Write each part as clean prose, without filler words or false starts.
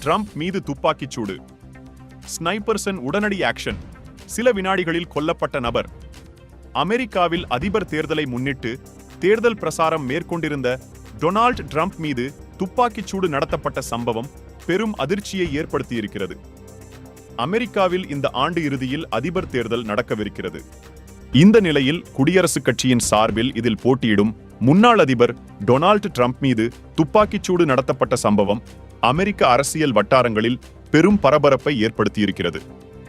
Trump மீது துப்பாக்கிச் சூடு. ஸ்னைப்பர்சன் உடனடி ஆக்ஷன். சில வினாடிகளில் கொல்லப்பட்ட நபர். அமெரிக்காவில் அதிபர் தேர்தலை முன்னிட்டு தேர்தல் பிரசாரம் மேற்கொண்டிருந்த டொனால்ட் ட்ரம்ப் மீது துப்பாக்கிச் சூடு நடத்தப்பட்ட சம்பவம் பெரும் அதிர்ச்சியை ஏற்படுத்தியிருக்கிறது. அமெரிக்காவில் இந்த ஆண்டு இறுதியில் அதிபர் தேர்தல் நடக்கவிருக்கிறது. இந்த நிலையில் குடியரசுக் கட்சியின் சார்பில் இதில் போட்டியிடும் முன்னாள் அதிபர் டொனால்ட் ட்ரம்ப் மீது துப்பாக்கிச்சூடு நடத்தப்பட்ட சம்பவம் அமெரிக்க அரசியல் வட்டாரங்களில் பெரும் பரபரப்பை ஏற்படுத்தியிருக்கிறது.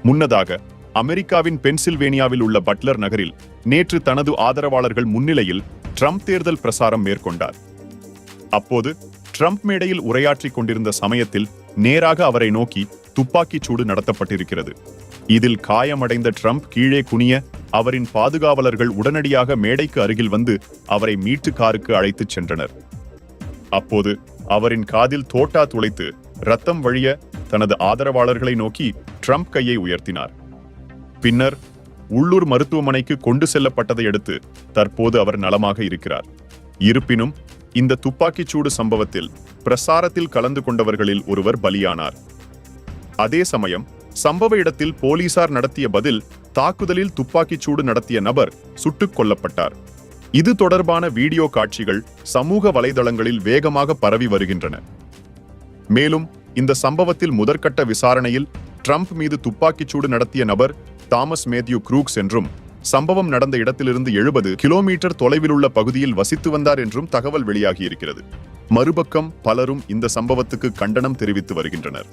முன்னதாக அமெரிக்காவின் பென்சில்வேனியாவில் உள்ள பட்லர் நகரில் நேற்று தனது ஆதரவாளர்கள் முன்னிலையில் ட்ரம்ப் தேர்தல் பிரசாரம் மேற்கொண்டார். அப்போது ட்ரம்ப் மேடையில் உரையாற்றிக் கொண்டிருந்த சமயத்தில் நேராக அவரை நோக்கி துப்பாக்கிச் சூடு நடத்தப்பட்டிருக்கிறது. இதில் காயமடைந்த ட்ரம்ப் கீழே குனிய அவரின் பாதுகாவலர்கள் உடனடியாக மேடைக்கு அருகில் வந்து அவரை மீட்டு காருக்கு அழைத்துச் சென்றனர். அப்போது அவரின் காதில் தோட்டா துளைத்து ரத்தம் வழிய தனது ஆதரவாளர்களை நோக்கி ட்ரம்ப் கையை உயர்த்தினார். பின்னர் உள்ளூர் மருத்துவமனைக்கு கொண்டு செல்லப்பட்டதை அடுத்து தற்போது அவர் நலமாக இருக்கிறார். இருப்பினும் இந்த துப்பாக்கிச்சூடு சம்பவத்தில் பிரசாரத்தில் கலந்து கொண்டவர்களில் ஒருவர் பலியானார். அதே சமயம் சம்பவ இடத்தில் போலீசார் நடத்திய பதில் தாக்குதலில் துப்பாக்கிச்சூடு நடத்திய நபர் சுட்டுக் கொல்லப்பட்டார். இது தொடர்பான வீடியோ காட்சிகள் சமூக வலைதளங்களில் வேகமாக பரவி வருகின்றன. மேலும் இந்த சம்பவத்தில் முதற்கட்ட விசாரணையில் ட்ரம்ப் மீது துப்பாக்கிச்சூடு நடத்திய நபர் தாமஸ் மேத்யூ க்ரூக்ஸ் என்றும், சம்பவம் நடந்த இடத்திலிருந்து 70 கிலோமீட்டர் தொலைவில் உள்ள பகுதியில் வசித்து வந்தார் என்றும் தகவல் வெளியாகியிருக்கிறது. மறுபக்கம் பலரும் இந்த சம்பவத்துக்கு கண்டனம் தெரிவித்து வருகின்றனர்.